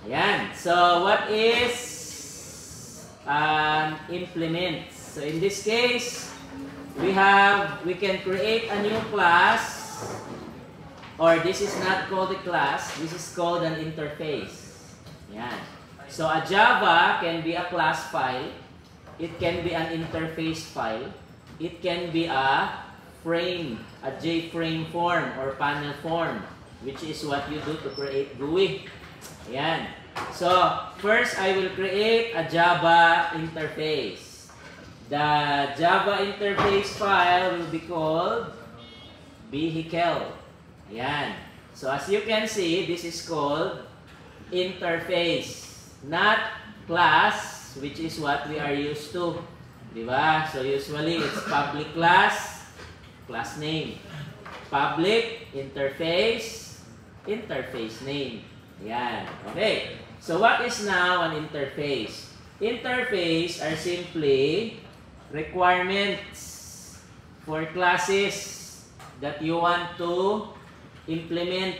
Ayan. So, what is an implement? So, in this case, we can create a new class, or this is not called a class, this is called an interface. Ayan. So, a Java can be a class file, it can be an interface file, it can be a frame, a JFrame form or panel form, which is what you do to create GUI. Ayan. So, first I will create a Java interface. The Java interface file will be called vehicle. Ayan. So, as you can see, this is called interface, not class, which is what we are used to. Diba? So, usually, it's public class, class name. Public, interface, interface name. Ayan. Okay. So, what is now an interface? Interface are simply requirements for classes that you want to implement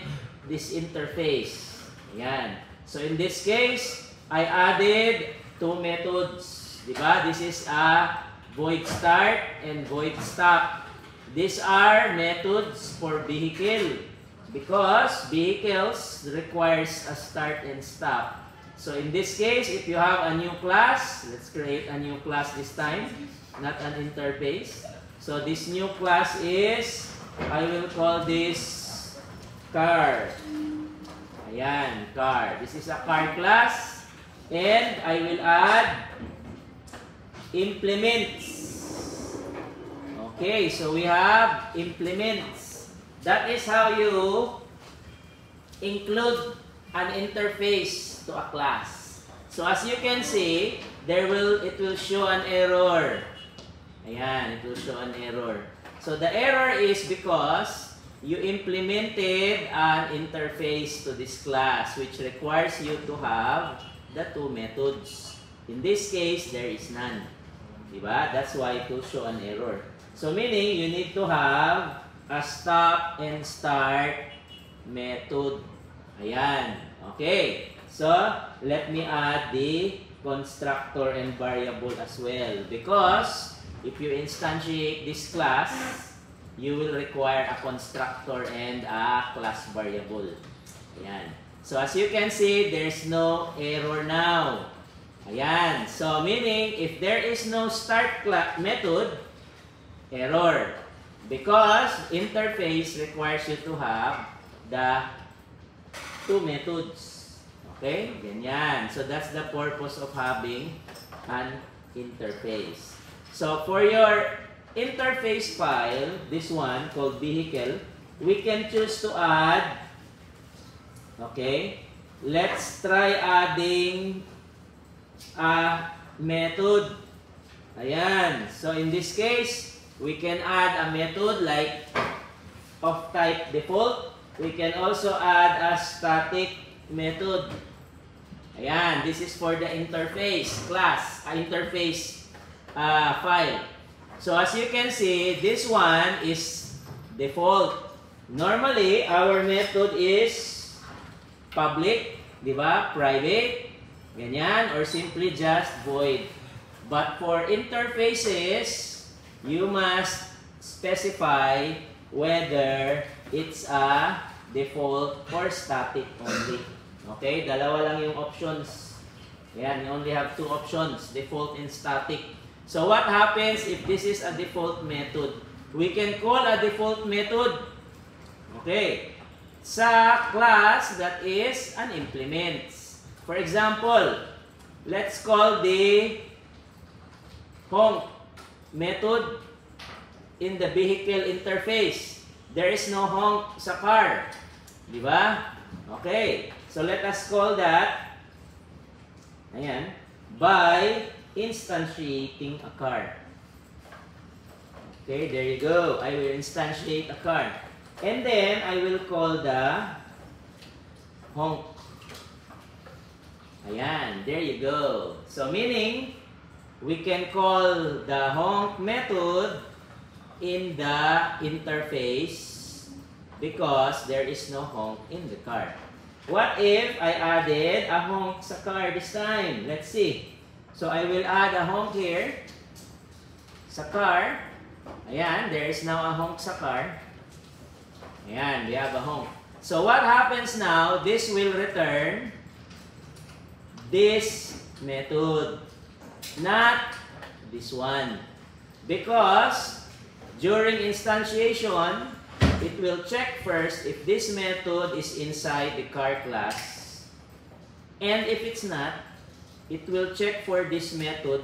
this interface. Ayan. So, in this case, I added two methods. Diba? This is a void start and void stop. These are methods for vehicle because vehicles requires a start and stop. So in this case, if you have a new class, let's create a new class this time, not an interface. So this new class is, I will call this car. Ayan, car. This is a car class. And I will add implements. Okay, so we have implements. That is how you include an interface to a class. So as you can see, it will show an error. Ayan, it will show an error. So the error is because you implemented an interface to this class, which requires you to have the two methods. In this case, there is none. Diba? That's why it will show an error. So meaning, you need to have a stop and start method. Ayan. Okay. So, let me add the constructor and variable as well. Because, if you instantiate this class, you will require a constructor and a class variable. Ayan. So, as you can see, there's no error now. Ayan. So, meaning, if there is no start method, error. Because interface requires you to have the two methods. Okay? Ganyan. So, that's the purpose of having an interface. So, for your interface file, this one called vehicle, we can choose to add, okay, let's try adding a method. Ayan. So, in this case, we can add a method like of type default. We can also add a static method. Ayan. This is for the interface class, interface file. So, as you can see, this one is default. Normally, our method is public, di ba? Private, ganyan, or simply just void. But for interfaces, you must specify whether it's a default or static only. Okay? Dalawa lang yung options. Ayan, you only have two options, default and static. So what happens if this is a default method? We can call a default method, okay, sa class that is an implement. For example, let's call the honk method in the vehicle interface. There is no honk sa car. Di ba? Okay. So, let us call that, ayan, by instantiating a car. Okay, there you go. I will instantiate a car. And then, I will call the honk. Ayan, there you go. So, meaning, we can call the honk method in the interface because there is no honk in the car. What if I added a honk sa car this time? Let's see. So I will add a honk here sa car. Ayan, there is now a honk sa car. Ayan, we have a honk. So what happens now, this will return this method, not this one. Because during instantiation, it will check first if this method is inside the car class. And if it's not, it will check for this method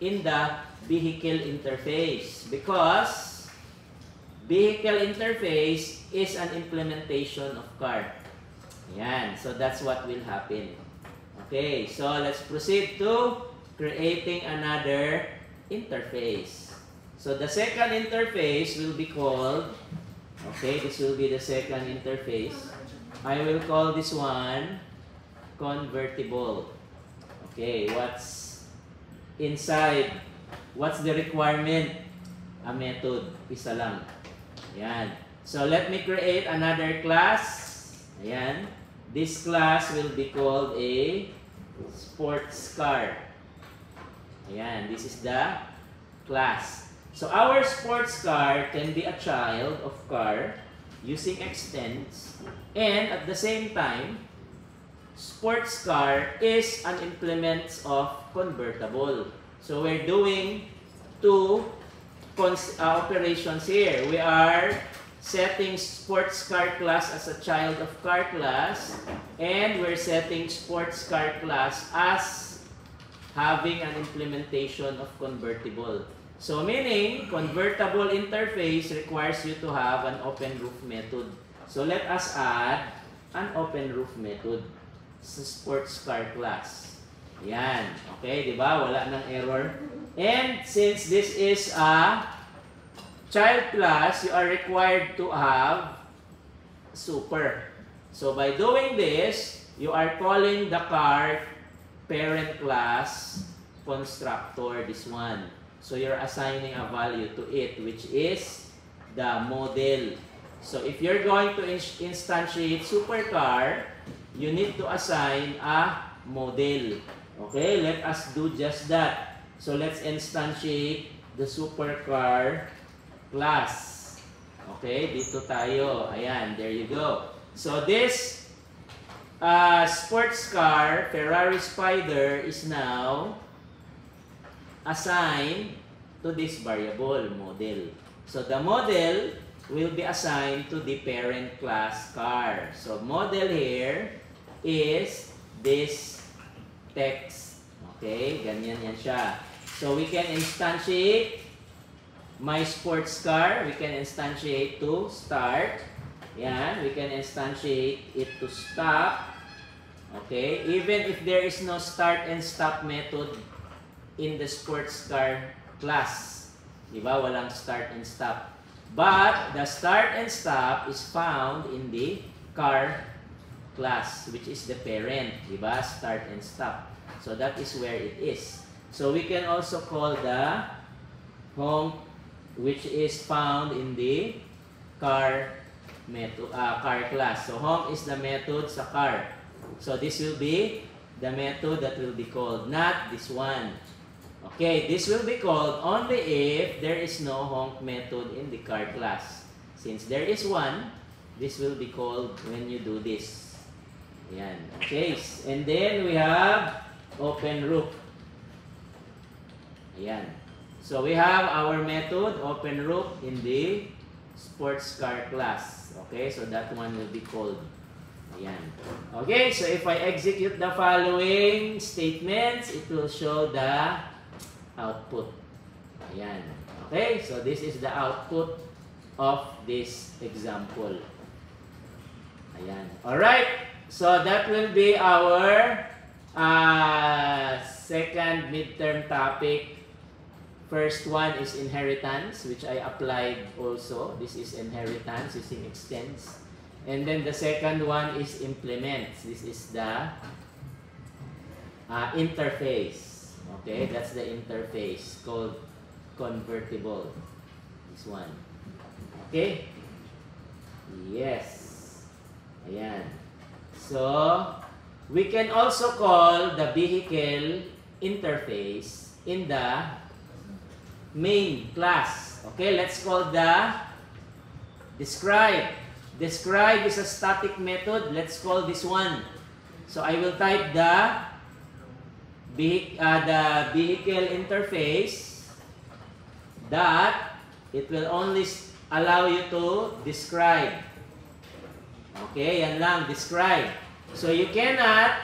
in the vehicle interface. Because vehicle interface is an implementation of car. Yan. So that's what will happen. Okay, so let's proceed to creating another interface. So the second interface will be called, okay, this will be the second interface. I will call this one convertible. Okay, what's inside? What's the requirement? A method. Isa lang. Ayan. So let me create another class. Ayan. This class will be called a sports car. Ayan. This is the class. So our sports car can be a child of car using extends, and at the same time, sports car is an implement of convertible. So we're doing two operations here. We are setting sports car class as a child of car class, and we're setting sports car class as having an implementation of convertible. So meaning, convertible interface requires you to have an open roof method. So let us add an open roof method sa sports car class. Yan. Okay, di ba? Wala nang error. And since this is a child class, you are required to have super. So by doing this, you are calling the car parent class constructor, this one. So you're assigning a value to it, which is the model. So if you're going to instantiate supercar, you need to assign a model. Okay, let us do just that. So let's instantiate the supercar class. Okay, dito tayo. Ayan, there you go. So this sports car, Ferrari Spider, is now assigned to this variable model. So the model will be assigned to the parent class car. So model here is this text. Okay, ganyan yan siya. So we can instantiate my sports car. We can instantiate to start. Yan, we can instantiate it to stop. Okay, even if there is no start and stop method in the sports car class. Diba? Walang start and stop. But the start and stop is found in the car class, which is the parent. Diba? Start and stop. So that is where it is. So we can also call the honk, which is found in the car method, car class. So honk is the method sa car. So this will be the method that will be called, not this one. Okay, this will be called only if there is no honk method in the car class. Since there is one, this will be called when you do this. Ayan. Okay, and then we have open roof. Ayan. So we have our method, open roof, in the sports car class. Okay, so that one will be called. Ayan. Okay, so if I execute the following statements, it will show the output. Ayan. Okay, so this is the output of this example. Ayan. Alright, so that will be our second midterm topic. First one is inheritance, which I applied also. This is inheritance using extends. And then the second one is implements. This is the interface. Okay, that's the interface called convertible. This one. Okay? Yes. Ayan. So, we can also call the vehicle interface in the main class. Okay, let's call the describe. Describe is a static method. Let's call this one. So, I will type the vehicle interface that it will only allow you to describe. Okay, yan lang, describe. So, you cannot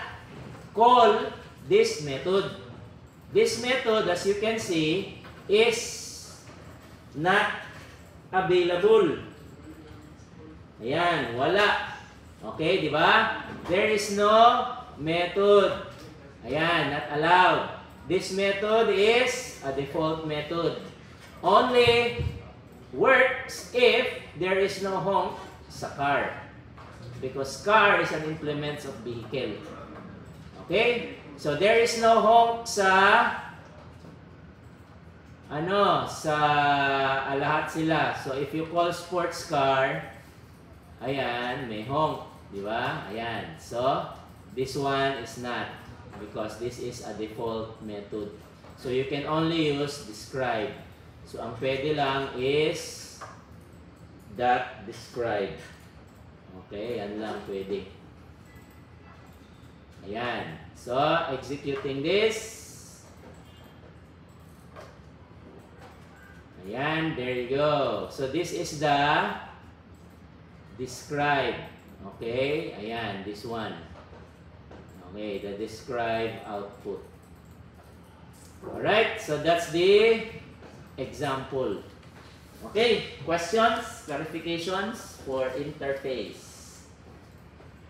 call this method. This method, as you can see, is not available. Ayan, wala. Okay, di ba? There is no method. Ayan, not allowed. This method is a default method. Only works if there is no honk sa car. Because car is an implement of vehicle. Okay? So there is no honk sa lahat sila. So if you call sports car, ayan, may honk, di ba? Ayan. So this one is not because this is a default method. So you can only use describe. So ang pwede lang is .describe. Okay, yan lang pwede. Ayan. So, executing this. Ayan, there you go. So, this is the describe. Okay, ayan, this one. Okay, the describe output. Alright, so that's the example. Okay, questions, clarifications for interface.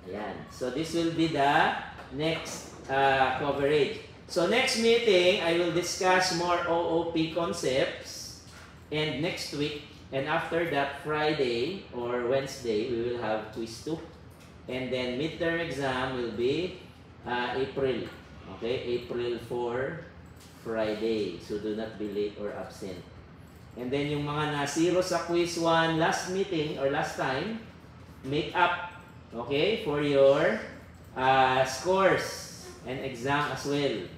Ayan. So this will be the next coverage. So next meeting, I will discuss more OOP concepts. And next week, and after that, Friday or Wednesday, we will have quiz 2. And then midterm exam will be April. Okay, April 4, Friday. So do not be late or absent. And then yung mga na-zero sa quiz 1 last meeting or last time, make up, okay, for your scores and exam as well.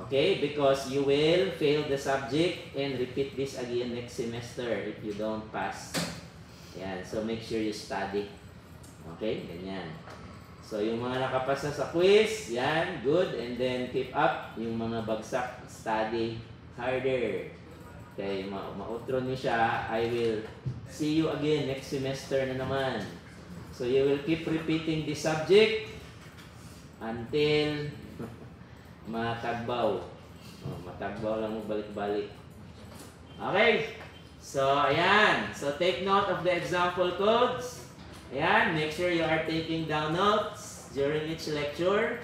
Okay, because you will fail the subject and repeat this again next semester if you don't pass. Yan, so make sure you study. Okay, ganyan. So yung mga nakapasa sa quiz, yan, good. And then keep up. Yung mga bagsak, study harder. Okay, ma-outro niyo siya. I will see you again next semester na naman. So you will keep repeating this subject until matagbaw. Matagbaw lang mo balik-balik. Okay. So, ayan. So, take note of the example codes. Ayan. Make sure you are taking down notes during each lecture.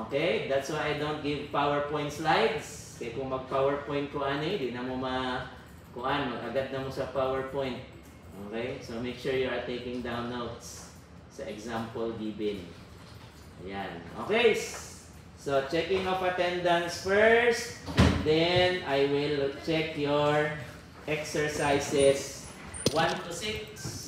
Okay. That's why I don't give PowerPoint slides. Kaya kung mag-PowerPoint ko di na mo mag-agad na mo sa PowerPoint. Okay? So, make sure you are taking down notes sa example given. Ayan. Okay. So, checking of attendance first. And then, I will check your exercises 1 to 6.